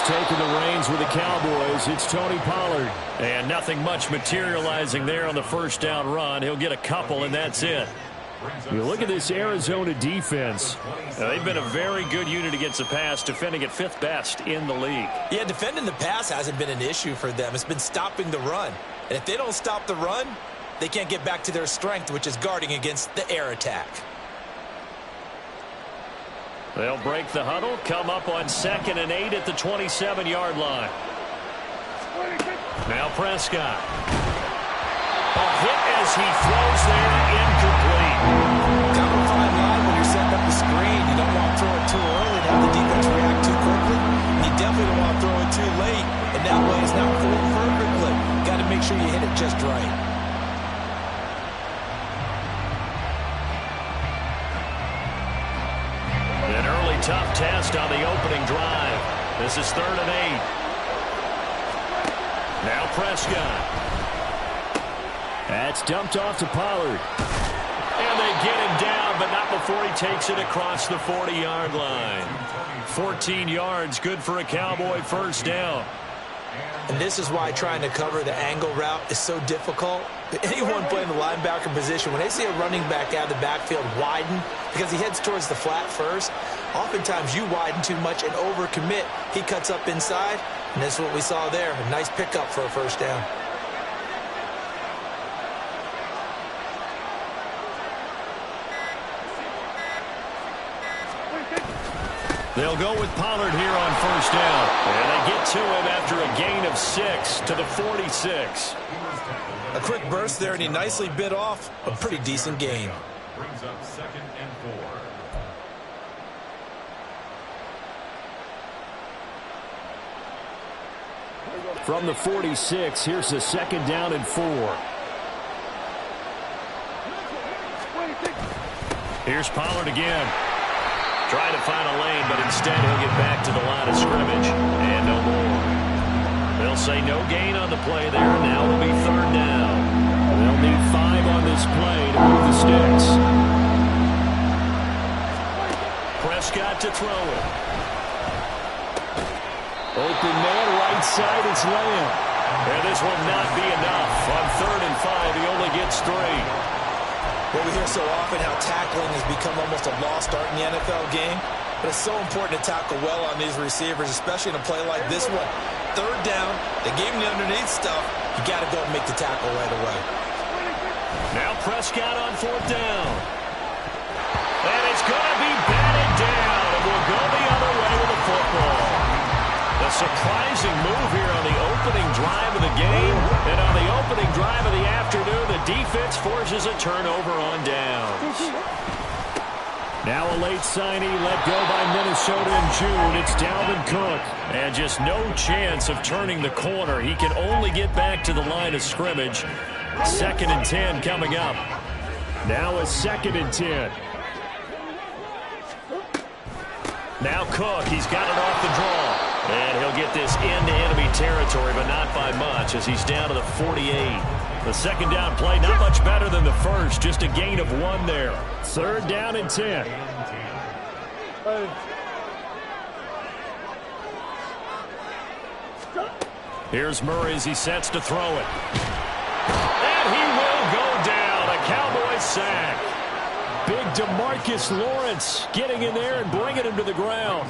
taking the reins with the Cowboys. It's Tony Pollard. And nothing much materializing there on the first down run. He'll get a couple, and that's it. You look at this Arizona defense. They've been a very good unit against the pass, defending at 5th best in the league. Yeah, defending the pass hasn't been an issue for them. It's been stopping the run. And if they don't stop the run, they can't get back to their strength, which is guarding against the air attack. They'll break the huddle, come up on 2nd and 8 at the 27-yard line. Now Prescott. A hit as he throws there, incomplete. Down the fine line when you're setting up the screen. You don't want to throw it too early and have the defense react too quickly. And you definitely don't want to throw it too late. And that way it's not falling perfectly. Got to make sure you hit it just right. An early tough test on the opening drive. This is 3rd and 8. Now Prescott. That's dumped off to Pollard. And they get him down, but not before he takes it across the 40-yard line. 14 yards, good for a Cowboy first down. And this is why trying to cover the angle route is so difficult. Anyone playing the linebacker position, when they see a running back out of the backfield widen, because he heads towards the flat first, oftentimes you widen too much and overcommit. He cuts up inside, and that's what we saw there. A nice pickup for a first down. They'll go with Pollard here on first down. And they get to him after a gain of 6 to the 46. A quick burst there, and he nicely bit off a pretty decent gain. Brings up 2nd and 4. From the 46, here's the 2nd down and 4. Here's Pollard again. Trying to find a lane, but instead he'll get back to the line of scrimmage. And no more. They'll say no gain on the play there. Now it'll be 3rd down. They'll need 5 on this play to move the sticks. Prescott to throw it. Open man, right side, it's Lamb. And this will not be enough. On 3rd and 5, he only gets 3. Well, we hear so often how tackling has become almost a lost art in the NFL game. But it's so important to tackle well on these receivers, especially in a play like this one. 3rd down, they gave him the underneath stuff. You got to go and make the tackle right away. Now Prescott on 4th down. And it's going to be batted down. And we'll go the other way with the football. A surprising move here on the opening drive of the game. And on the opening drive of the afternoon, the defense forces a turnover on downs. Now a late signee let go by Minnesota in June. It's Dalvin Cook. And just no chance of turning the corner. He can only get back to the line of scrimmage. 2nd and 10 coming up. Now a 2nd and 10. Now Cook, he's got it off the draw. And he'll get this into enemy territory, but not by much as he's down to the 48. The 2nd down play, not much better than the first, just a gain of 1 there. 3rd down and 10. Here's Murray as he sets to throw it. And he will go down, a Cowboy sack. Big DeMarcus Lawrence getting in there and bringing him to the ground.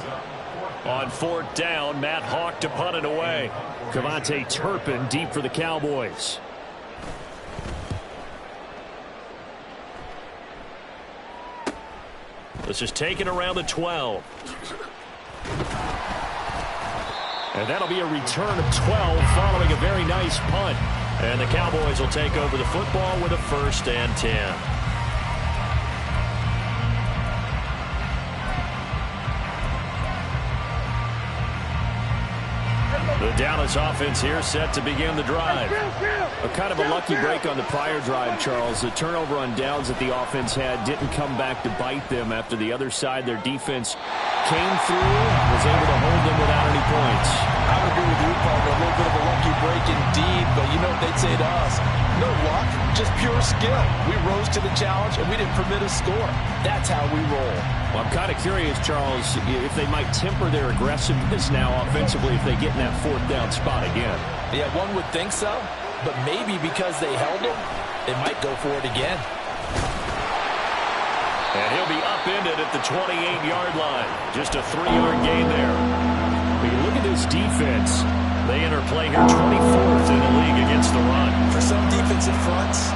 On 4th down, Matt Hawk to punt it away. Cavante Turpin deep for the Cowboys. This is taken around the 12. And that'll be a return of 12 following a very nice punt. And the Cowboys will take over the football with a 1st and 10. The Dallas offense here set to begin the drive. A kind of a lucky break on the prior drive, Charles. The turnover on downs that the offense had didn't come back to bite them after the other side. Their defense came through, was able to hold them without any points. I would agree with you, Paul. A little bit of a lucky break indeed, but you know what they'd say to us? No luck, just pure skill. We rose to the challenge, and we didn't permit a score. That's how we roll. Well, I'm kind of curious, Charles, if they might temper their aggressiveness now offensively if they get in that fourth down spot again. Yeah, one would think so, but maybe because they held him, they might go for it again. And he'll be upended at the 28-yard line. Just a 3-yard gain there. When you look at this defense, they enter play here 24th in the league against the run. For some defensive fronts,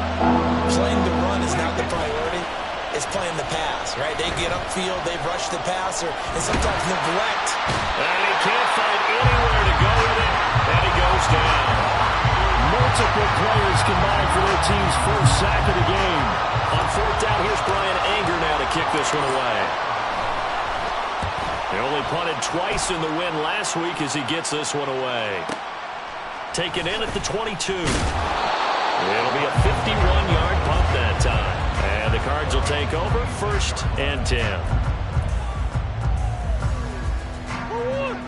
playing the run is not the priority. It's playing the pass, right? They get upfield, they rush the passer, and sometimes neglect. And he can't find anywhere to go with it, and he goes down. Multiple players combined for their team's first sack of the game. On fourth down, here's Brian Anger now to kick this one away. They only punted twice in the win last week as he gets this one away. Taken in at the 22. It'll be a 51-yard punt that time. And the Cards will take over, 1st and 10.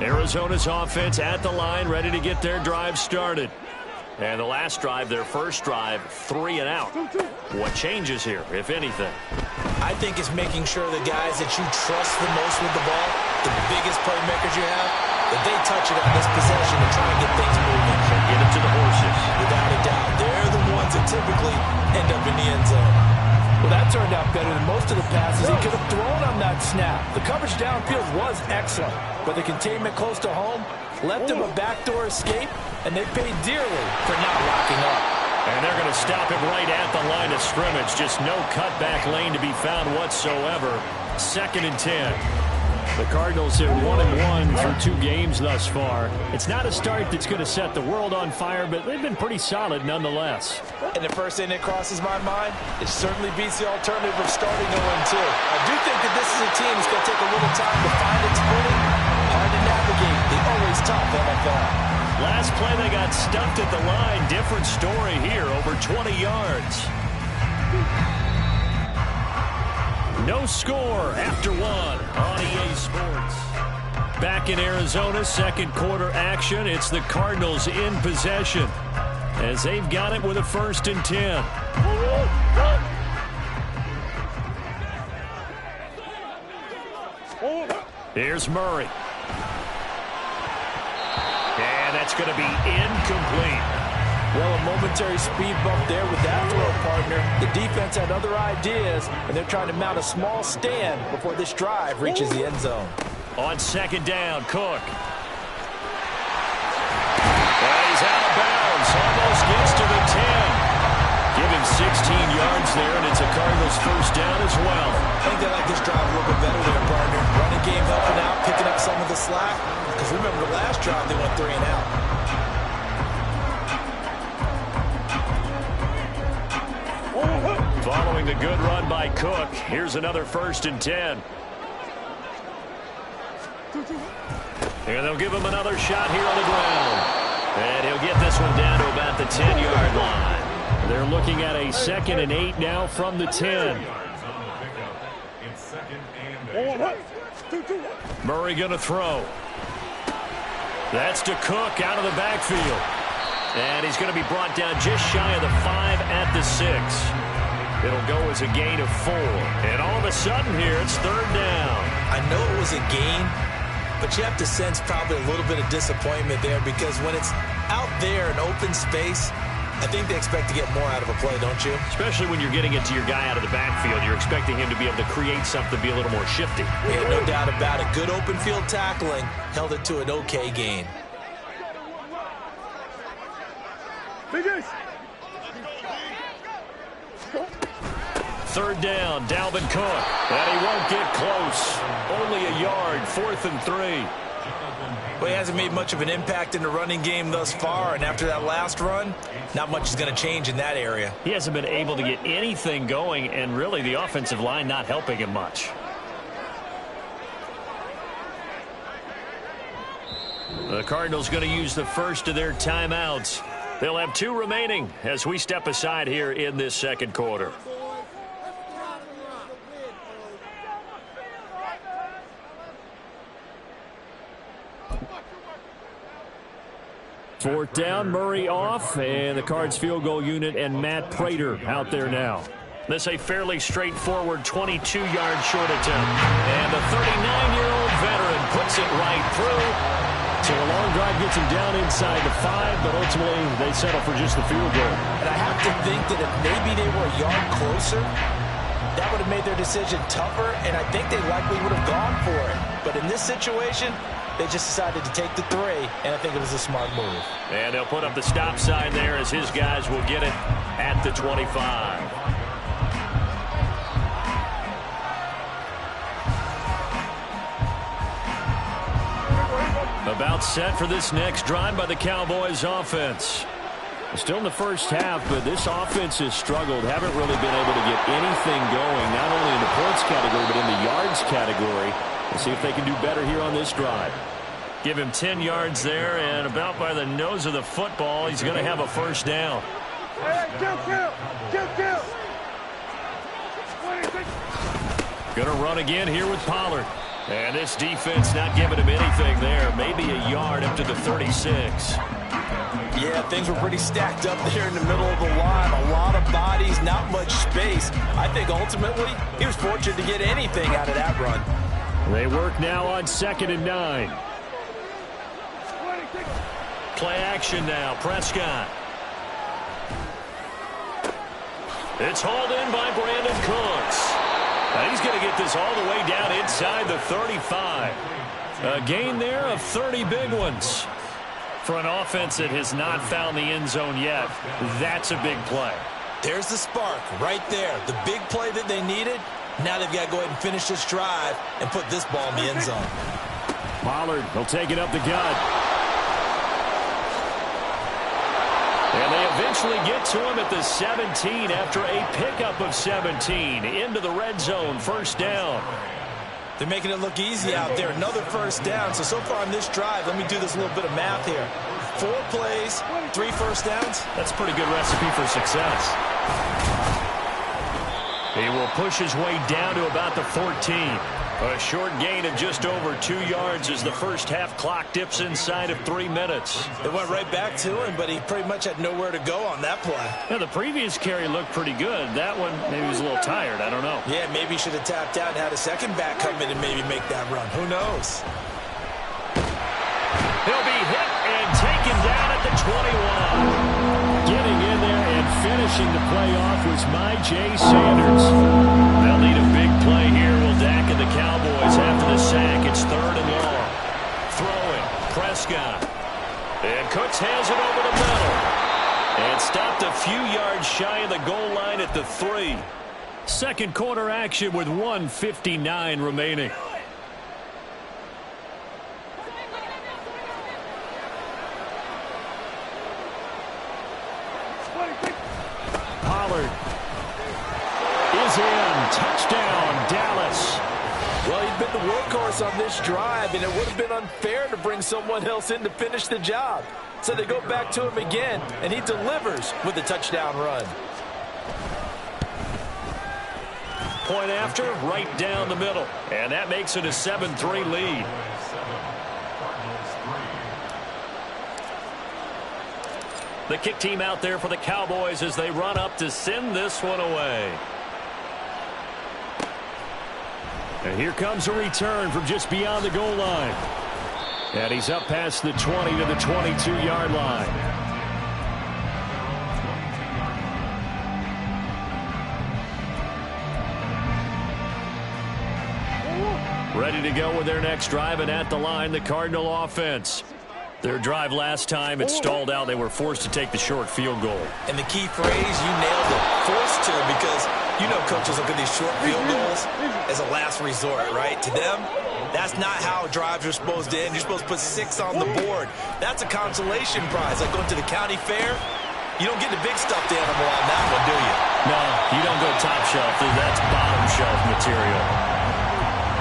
Arizona's offense at the line, ready to get their drive started. And the last drive, their first drive, 3 and out. What changes here, if anything? I think it's making sure the guys that you trust the most with the ball, the biggest playmakers you have, that they touch it on this possession to try and get things moving. And get it to the horses. Without a doubt. They're the ones that typically end up in the end zone. Well, that turned out better than most of the passes he could have thrown on that snap. The coverage downfield was excellent, but the containment close to home left him a backdoor escape, and they paid dearly for not locking up. And they're going to stop him right at the line of scrimmage. Just no cutback lane to be found whatsoever. 2nd and 10. The Cardinals have 1-1 through 2 games thus far. It's not a start that's going to set the world on fire, but they've been pretty solid nonetheless. And the first thing that crosses my mind, it certainly beats the alternative of starting 0-2. I do think that this is a team that's going to take a little time to find its footing. Hard to navigate the always tough NFL. Last play, they got stumped at the line. Different story here, over 20 yards. No score after 1 on EA Sports. Back in Arizona, second quarter action. It's the Cardinals in possession as they've got it with a 1st and 10. Here's Murray. And that's going to be incomplete. Well, a momentary speed bump there with that throw, partner. The defense had other ideas, and they're trying to mount a small stand before this drive reaches the end zone. On 2nd down, Cook. And he's out of bounds. Almost gets to the 10. Give him 16 yards there, and it's a Cardinals 1st down as well. I think they like this drive a little bit better there, partner. Running game helping out, picking up some of the slack. Because remember, the last drive, they went 3 and out. Following the good run by Cook, here's another 1st and 10. And they'll give him another shot here on the ground. And he'll get this one down to about the 10-yard line. They're looking at a 2nd and 8 now from the 10. Murray going to throw. That's to Cook out of the backfield. And he's going to be brought down just shy of the 5 at the 6. It'll go as a gain of 4. And all of a sudden here, it's 3rd down. I know it was a gain, but you have to sense probably a little bit of disappointment there because when it's out there in open space, I think they expect to get more out of a play, don't you? Especially when you're getting it to your guy out of the backfield. You're expecting him to be able to create something, be a little more shifty. Yeah, no doubt about it. Good open field tackling held it to an okay gain. Third down, Dalvin Cook. And he won't get close. Only a yard, 4th and 3. Well, he hasn't made much of an impact in the running game thus far, and after that last run, not much is going to change in that area. He hasn't been able to get anything going, and really the offensive line not helping him much. The Cardinals going to use the first of their timeouts. They'll have 2 remaining as we step aside here in this second quarter. Fourth down, Murray off, and the Cards field goal unit and Matt Prater out there now. This a fairly straightforward 22-yard short attempt. And the 39-year-old veteran puts it right through. So a long drive gets him down inside the 5, but ultimately they settle for just the field goal. And I have to think that if maybe they were a yard closer, that would have made their decision tougher, and I think they likely would have gone for it. But in this situation, they just decided to take the 3, and I think it was a smart move. And they'll put up the stop sign there as his guys will get it at the 25. About set for this next drive by the Cowboys offense. Still in the first half, but this offense has struggled. Haven't really been able to get anything going, not only in the points category, but in the yards category. We'll see if they can do better here on this drive. Give him 10 yards there, and about by the nose of the football, he's going to have a first down. Going to run again here with Pollard. And this defense not giving him anything there. Maybe a yard up to the 36. Yeah, things were pretty stacked up there in the middle of the line. A lot of bodies, not much space. I think ultimately he was fortunate to get anything out of that run. They work now on 2nd and 9. Play action now. Prescott. It's hauled in by Brandon Cooks. Now he's going to get this all the way down inside the 35. A gain there of 30 big ones. For an offense that has not found the end zone yet, that's a big play. There's the spark right there. The big play that they needed. Now they've got to go ahead and finish this drive and put this ball in the end zone. Pollard will take it up the gut. And they eventually get to him at the 17 after a pickup of 17 into the red zone. First down. They're making it look easy out there. Another first down. So far on this drive, let me do this little bit of math here. 4 plays, 3 first downs. That's a pretty good recipe for success. He will push his way down to about the 14. A short gain of just over 2 yards as the first half clock dips inside of 3 minutes. It went right back to him, but he pretty much had nowhere to go on that play. Yeah, the previous carry looked pretty good. That one, maybe he was a little tired. I don't know. Yeah, maybe he should have tapped out and had a second back come in and maybe make that run. Who knows? He'll be hit and taken down at the 21. Getting in there and finishing the play off was Jay Sanders. They'll need a big play here. Will Dak and the Cowboys after the sack. It's 3rd and long. Throwing. Prescott. And Cooks has it over the middle. And stopped a few yards shy of the goal line at the 3. Second quarter action with 1:59 remaining. Pollard is in. Touchdown, Dallas. Well, he'd been the workhorse on this drive, and it would have been unfair to bring someone else in to finish the job. So they go back to him again, and he delivers with a touchdown run. Point after, right down the middle. And that makes it a 7-3 lead. The kick team out there for the Cowboys as they run up to send this one away. And here comes a return from just beyond the goal line. And he's up past the 20 to the 22-yard line. Ready to go with their next drive, and at the line, the Cardinal offense. Their drive last time, it stalled out. They were forced to take the short field goal. And the key phrase, you nailed it, forced to, because you know coaches look at these short field goals as a last resort, right? To them, that's not how drives are supposed to end. You're supposed to put 6 on the board. That's a consolation prize. Like going to the county fair, you don't get the big stuffed animal on that one, do you? No, you don't go top shelf. That's bottom shelf material.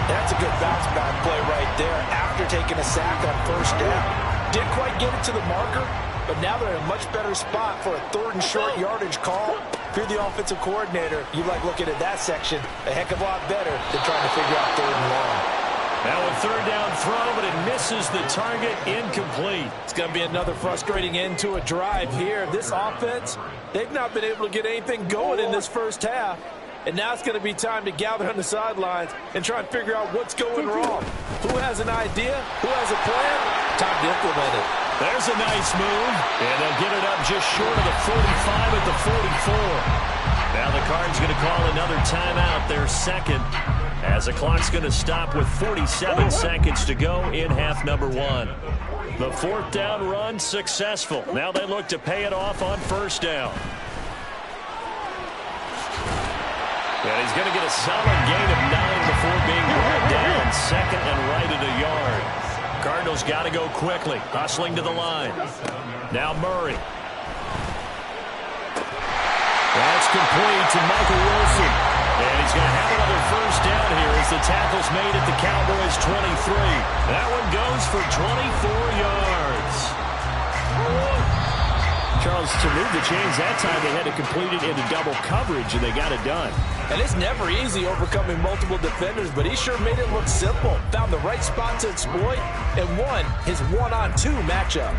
That's a good bounce back play right there after taking a sack on first down. Didn't quite get it to the marker, but now they're in a much better spot for a 3rd and short yardage call. If you're the offensive coordinator, you like looking at that section a heck of a lot better than trying to figure out 3rd and long. Now a third down throw, but it misses the target, incomplete. It's going to be another frustrating end to a drive here. This offense, they've not been able to get anything going in this first half. And now it's going to be time to gather on the sidelines and try and figure out what's going wrong. Who has an idea? Who has a plan? Time to implement it. There's a nice move, and they'll get it up just short of the 45 at the 44. Now the Cards going to call another timeout, their second, as the clock's going to stop with 47 seconds to go in half number one. The fourth down run successful. Now they look to pay it off on first down. And he's going to get a solid gain of 9 before being brought down, second and right at a yard. Cardinals got to go quickly, hustling to the line. Now Murray. That's complete to Michael Wilson. And he's going to have another first down here as the tackle's made at the Cowboys' 23. That one goes for 24 yards. Charles, to move the chains that time, they had to complete it into double coverage, and they got it done. And it's never easy overcoming multiple defenders, but he sure made it look simple. Found the right spot to exploit and won his one-on-two matchup.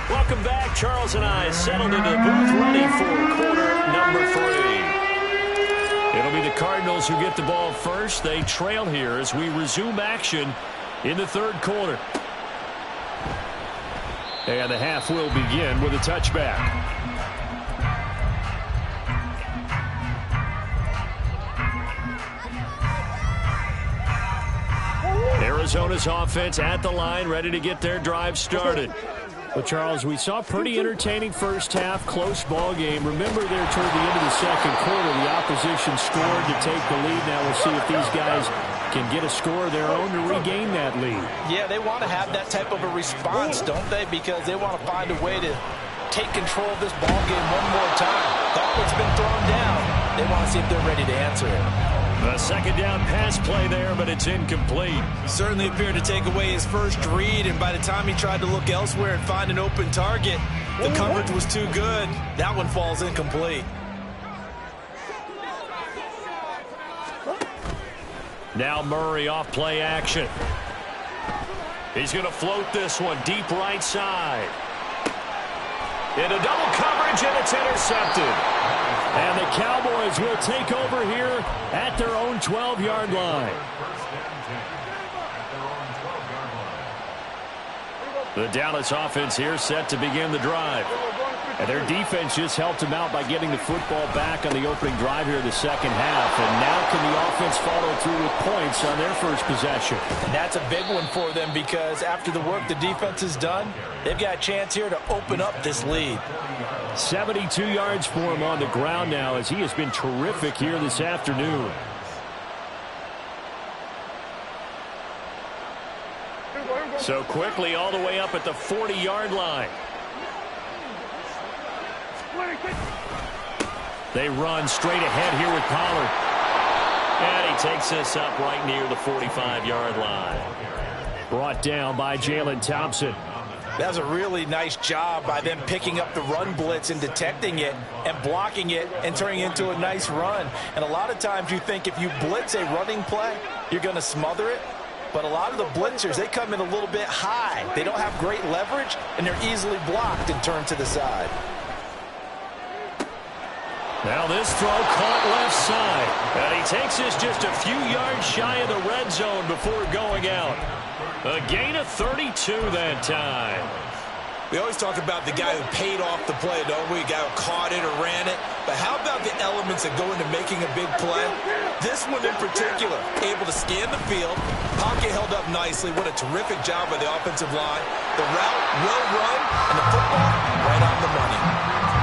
Welcome back. Charles and I settled into the booth, ready for quarter number 3. It'll be the Cardinals who get the ball first. They trail here as we resume action in the third quarter. And the half will begin with a touchback. Arizona's offense at the line, ready to get their drive started. Well, Charles, we saw a pretty entertaining first half, close ball game. Remember there toward the end of the second quarter, the opposition scored to take the lead. Now we'll see if these guys can get a score of their own to regain that lead. Yeah, they want to have that type of a response, don't they? Because they want to find a way to take control of this ball game one more time. Gauntlet's been thrown down. They want to see if they're ready to answer it. A second down pass play there, but it's incomplete. Certainly appeared to take away his first read, and by the time he tried to look elsewhere and find an open target, the coverage was too good. That one falls incomplete. Now Murray off play action. He's going to float this one deep right side. Into double coverage, and it's intercepted. And the Cowboys will take over here at their own 12-yard line. The Dallas offense here set to begin the drive. And their defense just helped them out by getting the football back on the opening drive here in the second half. And now can the offense follow through with points on their first possession? And that's a big one for them because after the work the defense has done, they've got a chance here to open up this lead. 72 yards for him on the ground now as he has been terrific here this afternoon. So quickly all the way up at the 40-yard line. They run straight ahead here with Pollard. And he takes this up right near the 45-yard line. Brought down by Jalen Thompson. That was a really nice job by them picking up the run blitz and detecting it and blocking it and turning it into a nice run. And a lot of times you think if you blitz a running play, you're going to smother it. But a lot of the blitzers, they come in a little bit high. They don't have great leverage, and they're easily blocked and turned to the side. Now this throw caught left side. And he takes this just a few yards shy of the red zone before going out. A gain of 32 that time. We always talk about the guy who paid off the play, don't we? The guy who caught it or ran it. But how about the elements that go into making a big play? This one in particular, able to scan the field. Pocket held up nicely. What a terrific job by the offensive line. The route well run, and the football right on the money.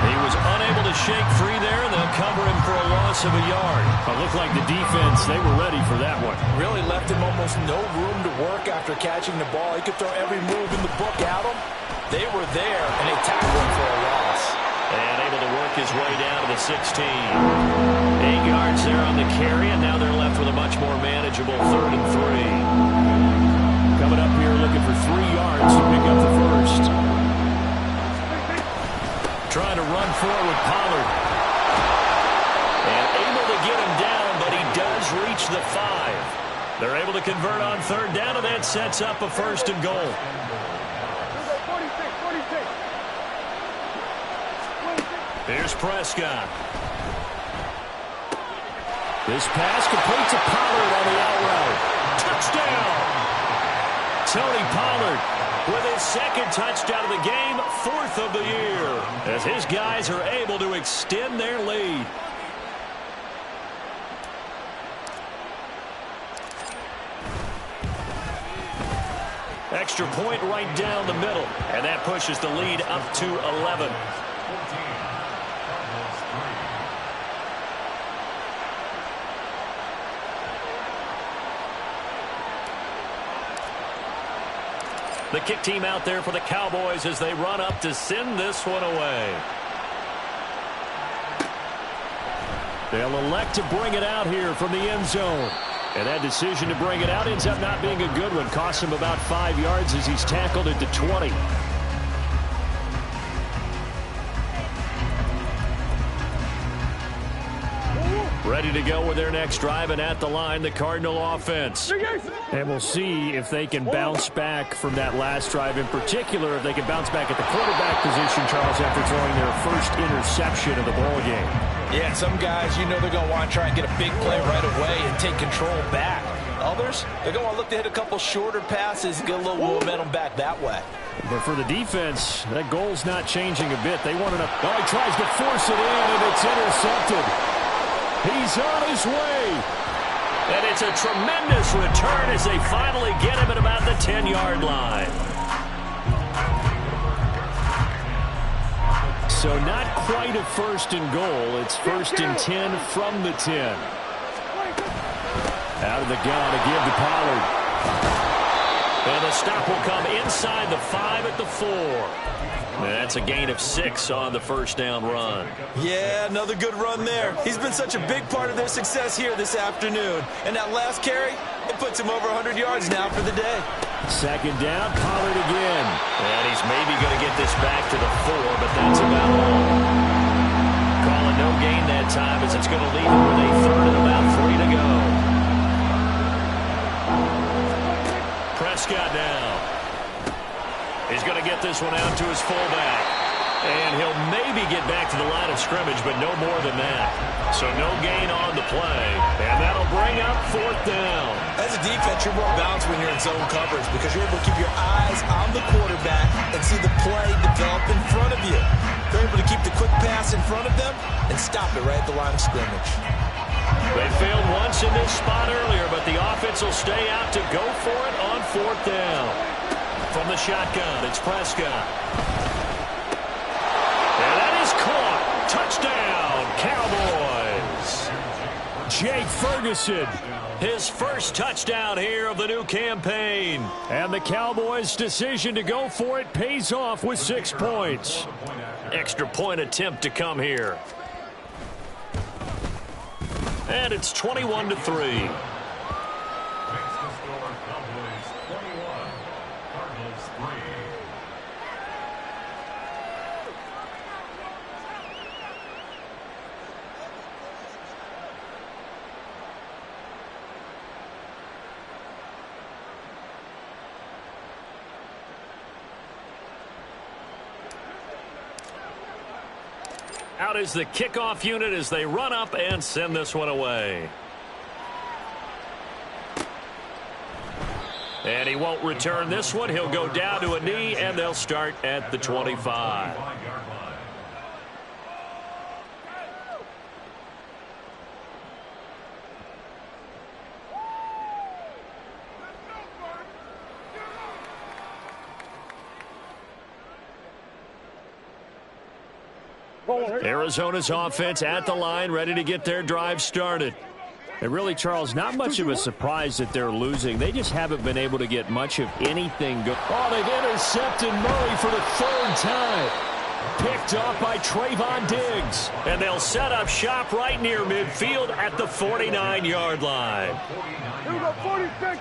He was unable to shake free there, and they'll cover him for a loss of a yard. It looked like the defense, they were ready for that one. Really left him almost no room to work after catching the ball. He could throw every move in the book at him. They were there, and they tackled him for a loss. And able to work his way down to the 16. 8 yards there on the carry, and now they're left with a much more manageable 3rd and 3. Coming up here looking for 3 yards to pick up the first. Trying to run forward with Pollard. And They're able to convert on third down, and that sets up a first and goal. Here's Prescott. This pass complete to Pollard on the out route. Touchdown! Tony Pollard with his second touchdown of the game, fourth of the year, as his guys are able to extend their lead. Extra point right down the middle, and that pushes the lead up to 11. The kick team out there for the Cowboys as they run up to send this one away. They'll elect to bring it out here from the end zone. And that decision to bring it out ends up not being a good one. Costs him about 5 yards as he's tackled at the 20. Ready to go with their next drive, and at the line, the Cardinal offense. And we'll see if they can bounce back from that last drive, in particular, if they can bounce back at the quarterback position, Charles, after throwing their first interception of the ball game. Yeah, some guys, you know they're going to want to try and get a big play right away and take control back. Others, they're going to want to look to hit a couple shorter passes and get a little momentum back that way. But for the defense, that goal's not changing a bit. They want enough. Oh, he tries to force it in, and it's intercepted. He's on his way. And it's a tremendous return as they finally get him at about the 10-yard line. So not quite a first and goal. It's first and 10 from the 10. Out of the gun to give to Pollard. And the stop will come inside the 5 at the 4. And that's a gain of 6 on the first down run. Yeah, another good run there. He's been such a big part of their success here this afternoon. And that last carry, it puts him over 100 yards now for the day. Second down, Pollard again. And he's maybe going to get this back to the 4, but that's about all. Calling no gain that time as it's going to leave him with a third and about 3 to go. Prescott now. He's going to get this one out to his fullback. And he'll maybe get back to the line of scrimmage, but no more than that. So no gain on the play. And that'll bring up fourth down. As a defense, you're more balanced when you're in zone coverage because you're able to keep your eyes on the quarterback and see the play develop in front of you. They're able to keep the quick pass in front of them and stop it right at the line of scrimmage. They failed once in this spot earlier, but the offense will stay out to go for it on fourth down. From the shotgun, it's Prescott. And that is caught. Touchdown, Cowboys. Jake Ferguson, his first touchdown here of the new campaign. And the Cowboys' decision to go for it pays off with 6 points. Extra point attempt to come here. And it's 21-3. Out is the kickoff unit as they run up and send this one away. And he won't return this one. He'll go down to a knee, and they'll start at the 25. Arizona's offense at the line, ready to get their drive started. And really, Charles, not much of a surprise that they're losing. They just haven't been able to get much of anything going. Oh, they've intercepted Murray for the 3rd time. Picked off by Trayvon Diggs. And they'll set up shop right near midfield at the 49-yard line. Here we go, 46.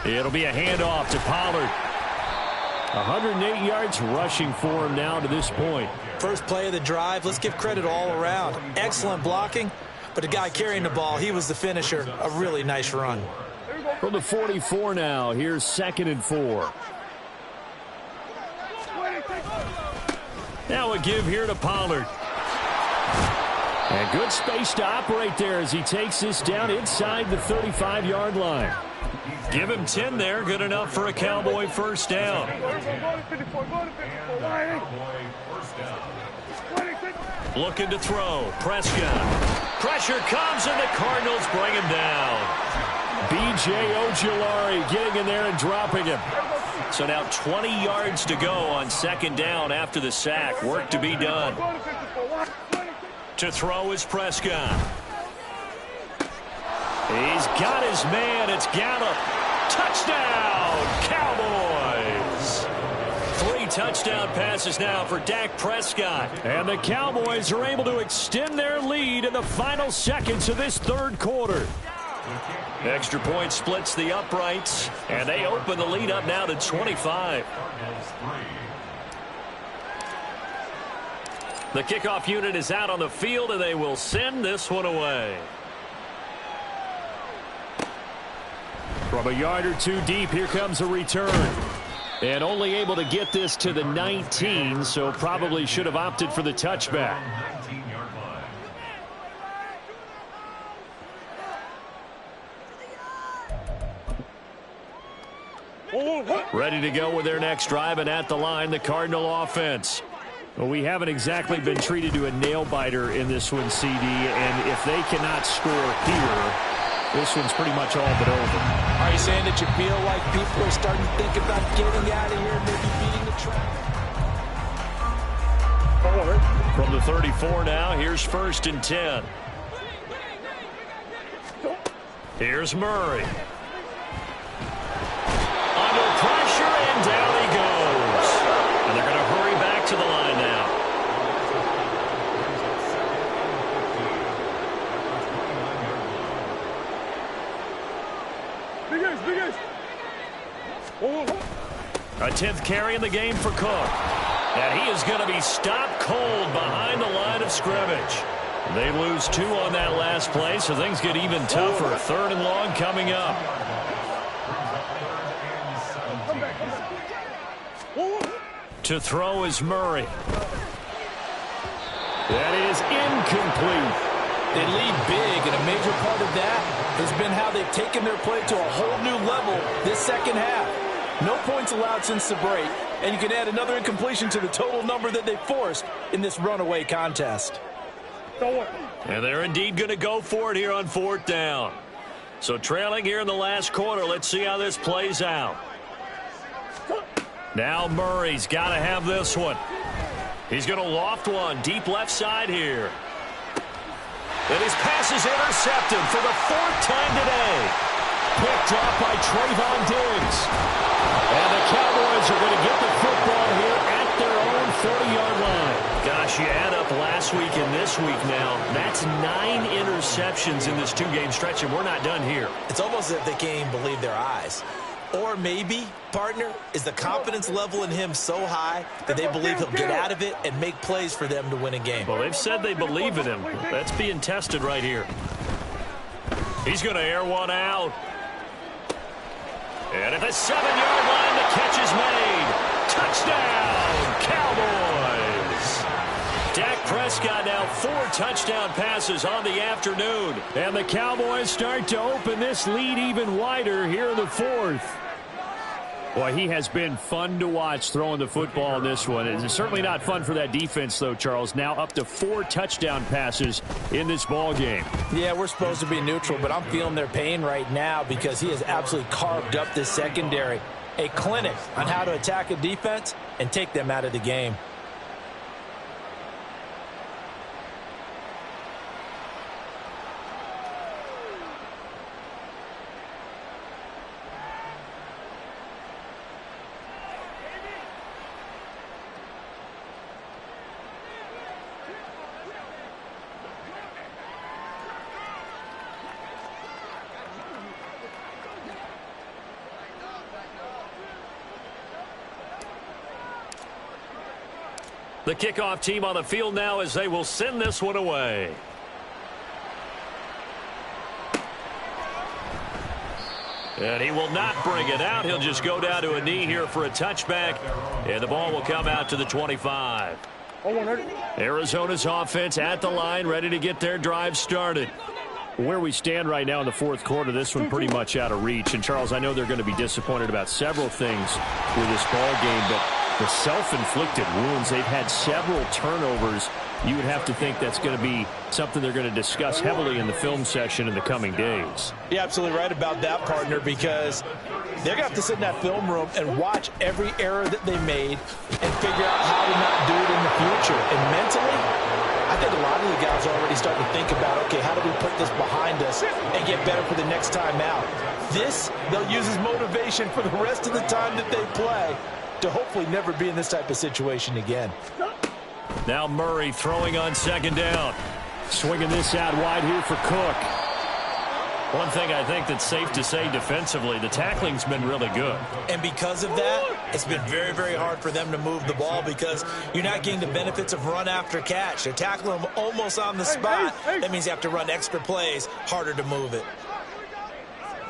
It'll be a handoff to Pollard. 108 yards rushing for him now to this point. First play of the drive, let's give credit all around. Excellent blocking, but the guy carrying the ball, he was the finisher. A really nice run. From the 44 now, here's 2nd and 4. Now a give here to Pollard. And good space to operate there as he takes this down inside the 35-yard line. Give him 10 there. Good enough for a Cowboy first down. Looking to throw. Prescott. Pressure comes, and the Cardinals bring him down. B.J. Ojulari getting in there and dropping him. So now 20 yards to go on 2nd down after the sack. Work to be done. To throw is Prescott. He's got his man. It's Gallup. Touchdown, Cowboys. 3 touchdown passes now for Dak Prescott. And the Cowboys are able to extend their lead in the final seconds of this 3rd quarter. Extra point splits the uprights, and they open the lead up now to 25. The kickoff unit is out on the field, and they will send this one away. From a yard or 2 deep, here comes a return. And only able to get this to the 19, so probably should have opted for the touchback. Ready to go with their next drive, and at the line, the Cardinal offense. Well, we haven't exactly been treated to a nail-biter in this one, CD, and if they cannot score here, this one's pretty much all but over. Are you saying that you feel like people are starting to think about getting out of here, maybe beating the track? From the 34 now, here's 1st and 10. Here's Murray. Under pressure, and down he goes. And they're going to hurry back to the line now. A 10th carry in the game for Cook. And he is going to be stopped cold behind the line of scrimmage. They lose 2 on that last play, so things get even tougher. 3rd and long coming up. To throw is Murray. That is incomplete. They lead big, and a major part of that has been how they've taken their play to a whole new level this 2nd half. No points allowed since the break, and you can add another incompletion to the total number that they forced in this runaway contest. And they're indeed going to go for it here on 4th down. So trailing here in the last quarter, let's see how this plays out. Now Murray's got to have this one. He's going to loft one deep left side here. And his pass is intercepted for the 4th time today. Picked off by Trayvon Diggs. And the Cowboys are going to get the football here at their own 40-yard line. Gosh, you add up last week and this week now. That's 9 interceptions in this 2-game stretch, and we're not done here. It's almost as if they can't even believe their eyes. Or maybe, partner, is the confidence level in him so high that they believe he'll get out of it and make plays for them to win a game. Well, they've said they believe in him. That's being tested right here. He's going to air one out. And at the 7-yard line, the catch is made. Touchdown, Cowboys. Dak Prescott now 4 touchdown passes on the afternoon. And the Cowboys start to open this lead even wider here in the 4th. Boy, he has been fun to watch throwing the football in this one. It's certainly not fun for that defense, though, Charles. Now up to 4 touchdown passes in this ball game. Yeah, we're supposed to be neutral, but I'm feeling their pain right now because he has absolutely carved up this secondary. A clinic on how to attack a defense and take them out of the game. The kickoff team on the field now as they will send this one away. And he will not bring it out. He'll just go down to a knee here for a touchback. And the ball will come out to the 25. Arizona's offense at the line, ready to get their drive started. Where we stand right now in the fourth quarter, this one pretty much out of reach. And, Charles, I know they're going to be disappointed about several things with this ball game, but the self-inflicted wounds, they've had several turnovers. You would have to think that's going to be something they're going to discuss heavily in the film session in the coming days. You're absolutely right about that, partner, because they're going to have to sit in that film room and watch every error that they made and figure out how to not do it in the future. And mentally, I think a lot of the guys are already starting to think about, okay, how do we put this behind us and get better for the next time out? This, they'll use as motivation for the rest of the time that they play to hopefully never be in this type of situation again. Now Murray throwing on second down. Swinging this out wide here for Cook. One thing I think that's safe to say defensively, the tackling's been really good. And because of that, it's been very, very hard for them to move the ball because you're not getting the benefits of run after catch. They're tackling them almost on the spot. That means you have to run extra plays, harder to move it.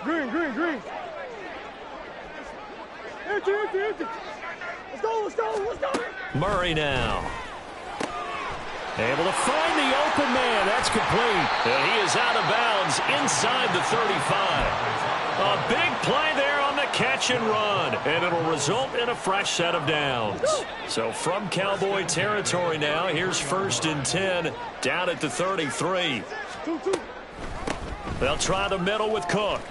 Green. Empty. Let's go. Murray now. Able to find the open man. That's complete. And he is out of bounds inside the 35. A big play there on the catch and run. And it'll result in a fresh set of downs. So from Cowboy territory now, here's 1st and 10 down at the 33. They'll try the middle with Cook.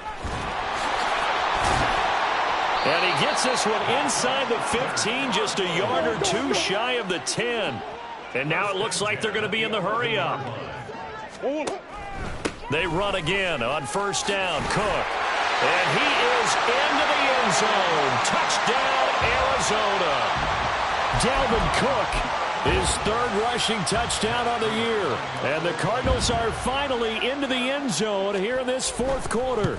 And he gets this one inside the 15, just a yard or two shy of the 10. And now it looks like they're going to be in the hurry up. They run again on 1st down. Cook. And he is into the end zone. Touchdown, Arizona. Dalvin Cook, his 3rd rushing touchdown on the year. And the Cardinals are finally into the end zone here in this 4th quarter.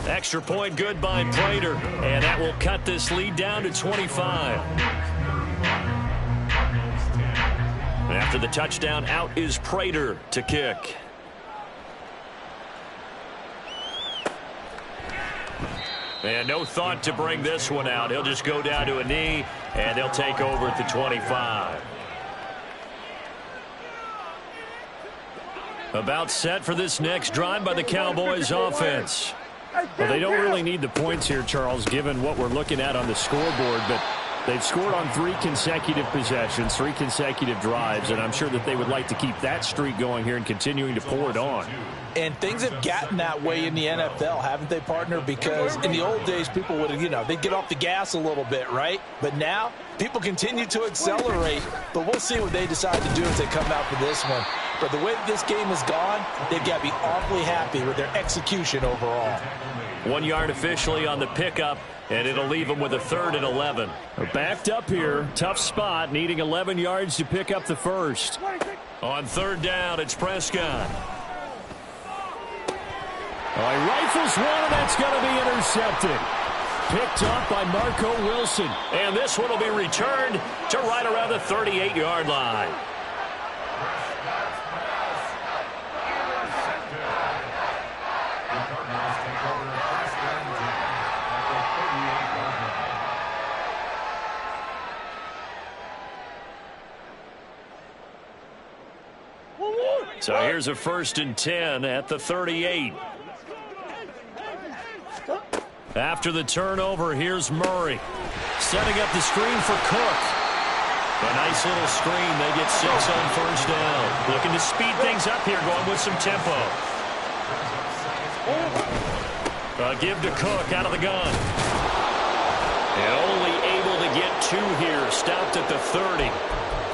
Extra point good by Prater. And that will cut this lead down to 25. After the touchdown, out is Prater to kick. And no thought to bring this one out. He'll just go down to a knee, and they'll take over at the 25. About set for this next drive by the Cowboys offense. Well, they don't really need the points here, Charles, given what we're looking at on the scoreboard, but they've scored on 3 consecutive possessions, 3 consecutive drives, and I'm sure that they would like to keep that streak going here and continuing to pour it on. And things have gotten that way in the NFL, haven't they, partner? Because in the old days, people would, they'd get off the gas a little bit, right? But now, people continue to accelerate. But we'll see what they decide to do as they come out for this one. But the way that this game has gone, they've got to be awfully happy with their execution overall. 1 yard officially on the pickup, and it'll leave them with a 3rd and 11. They're backed up here. Tough spot, needing 11 yards to pick up the 1st. On 3rd down, it's Prescott. He rifles one, and that's going to be intercepted. Picked up by Marco Wilson. And this one will be returned to right around the 38-yard line. So here's a 1st and 10 at the 38. After the turnover, here's Murray. Setting up the screen for Cook. A nice little screen. They get 6 on 1st down. Looking to speed things up here, going with some tempo. Give to Cook out of the gun. And only able to get 2 here. Stopped at the 30.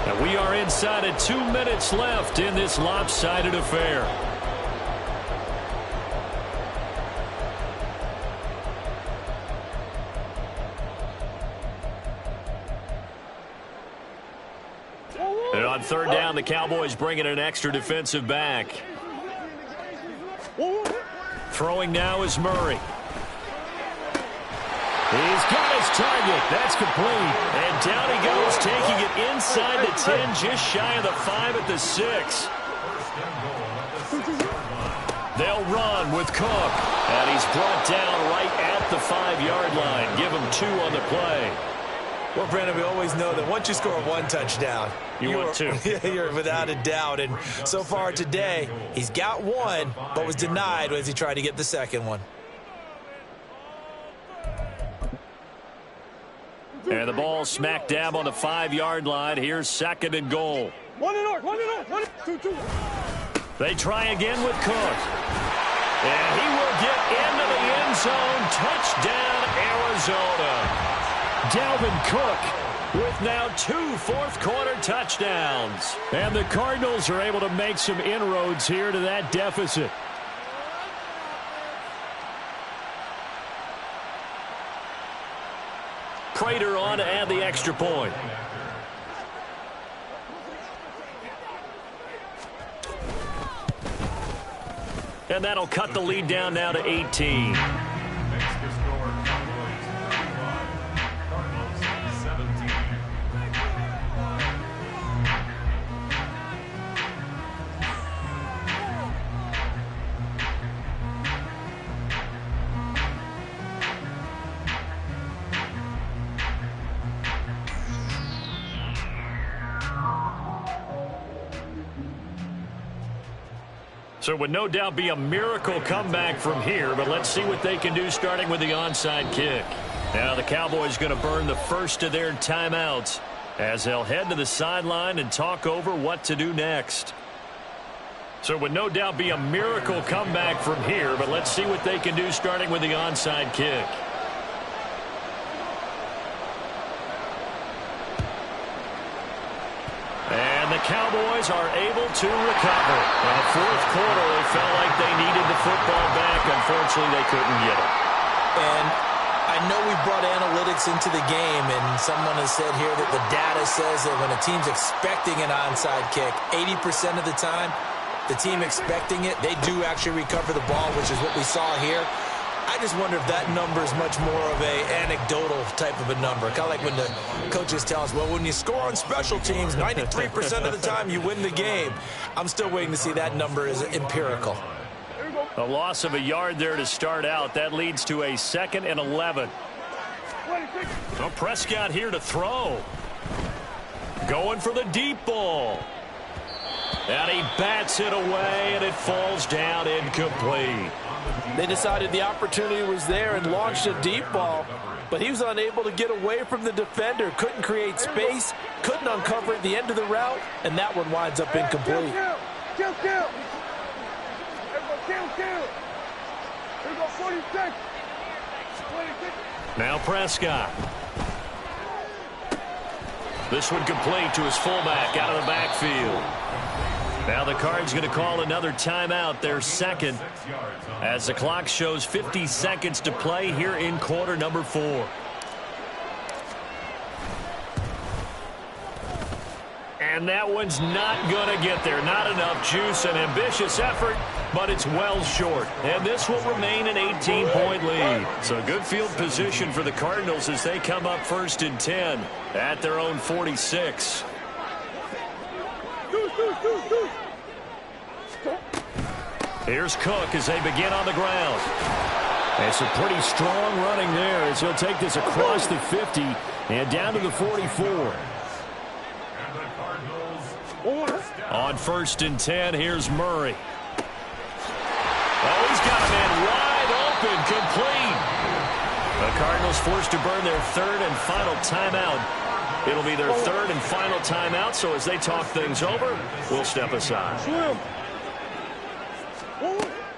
And we are inside of 2 minutes left in this lopsided affair. And on 3rd down, the Cowboys bringing an extra defensive back. Throwing now is Murray. He's got his target. That's complete. And down he goes, taking it inside the 10, just shy of the 5 at the 6. They'll run with Cook. And he's brought down right at the 5-yard line. Give him 2 on the play. Well, Brandon, we always know that once you score 1 touchdown, you want 2. You're without a doubt. And so far today, he's got 1, but was denied as he tried to get the second one. And the ball smack dab on the 5-yard line. Here's 2nd and goal. 1 and north, 1 and north, 1, 2, 2. They try again with Cook. And he will get into the end zone. Touchdown, Arizona. Dalvin Cook with now 2 fourth-quarter touchdowns. And the Cardinals are able to make some inroads here to that deficit. Prater on to add the extra point. And that'll cut the lead down now to 18. So it would no doubt be a miracle comeback from here, but let's see what they can do starting with the onside kick. Now the Cowboys going to burn the first of their timeouts as they'll head to the sideline and talk over what to do next. So it would no doubt be a miracle comeback from here, but let's see what they can do starting with the onside kick. And the Cowboys are able to recover. In the fourth quarter, they felt like they needed the football back. Unfortunately, they couldn't get it. And I know we brought analytics into the game, and someone has said here that the data says that when a team's expecting an onside kick, 80% of the time, the team expecting it, they do actually recover the ball, which is what we saw here. I just wonder if that number is much more of a anecdotal type of a number. Kind of like when the coaches tell us, well, when you score on special teams, 93% of the time you win the game. I'm still waiting to see that number is empirical. A loss of a yard there to start out. That leads to a 2nd and 11. Well, Prescott here to throw. Going for the deep ball. And he bats it away, and it falls down incomplete. They decided the opportunity was there and launched a deep ball, but he was unable to get away from the defender, couldn't create space, couldn't uncover at the end of the route, and that one winds up incomplete. Kill. Here we go, 46. Now Prescott. This one complete to his fullback out of the backfield. Now the Cards going to call another timeout, their second, as the clock shows 50 seconds to play here in quarter number 4. And that one's not going to get there. Not enough juice. An ambitious effort, but it's well short. And this will remain an 18-point lead. So good field position for the Cardinals as they come up 1st and 10 at their own 46. Here's Cook as they begin on the ground. And some pretty strong running there as he'll take this across the 50 and down to the 44. On 1st and 10, here's Murray. Oh, he's got a man wide open, complete. The Cardinals forced to burn their 3rd and final timeout. It'll be their 3rd and final timeout, so as they talk things over, we'll step aside.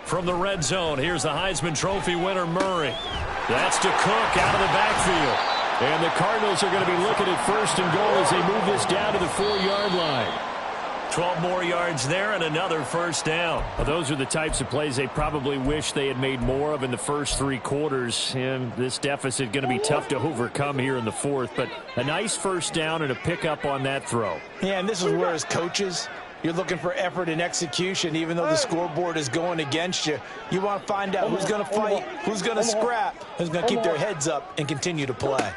From the red zone, here's the Heisman Trophy winner, Murray. That's to Cook out of the backfield. And the Cardinals are going to be looking at 1st and goal as they move this down to the 4-yard line. 12 more yards there and another 1st down. Well, those are the types of plays they probably wish they had made more of in the first 3 quarters. And this deficit going to be tough to overcome here in the 4th. But a nice 1st down and a pickup on that throw. Yeah, and this is where as coaches, you're looking for effort and execution. Even though the scoreboard is going against you, you want to find out who's going to fight, who's going to scrap, who's going to keep their heads up and continue to play.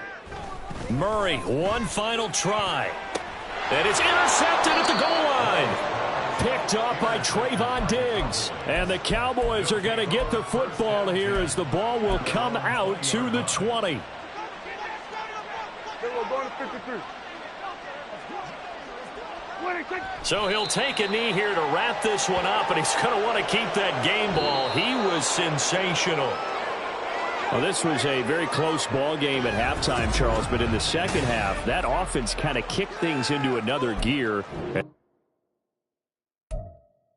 Murray, one final try. And it's intercepted at the goal line. Picked off by Trayvon Diggs. And the Cowboys are going to get the football here as the ball will come out to the 20. We're going to 53. So he'll take a knee here to wrap this one up, and he's going to want to keep that game ball. He was sensational. Well, this was a very close ball game at halftime, Charles, but in the second half, that offense kind of kicked things into another gear.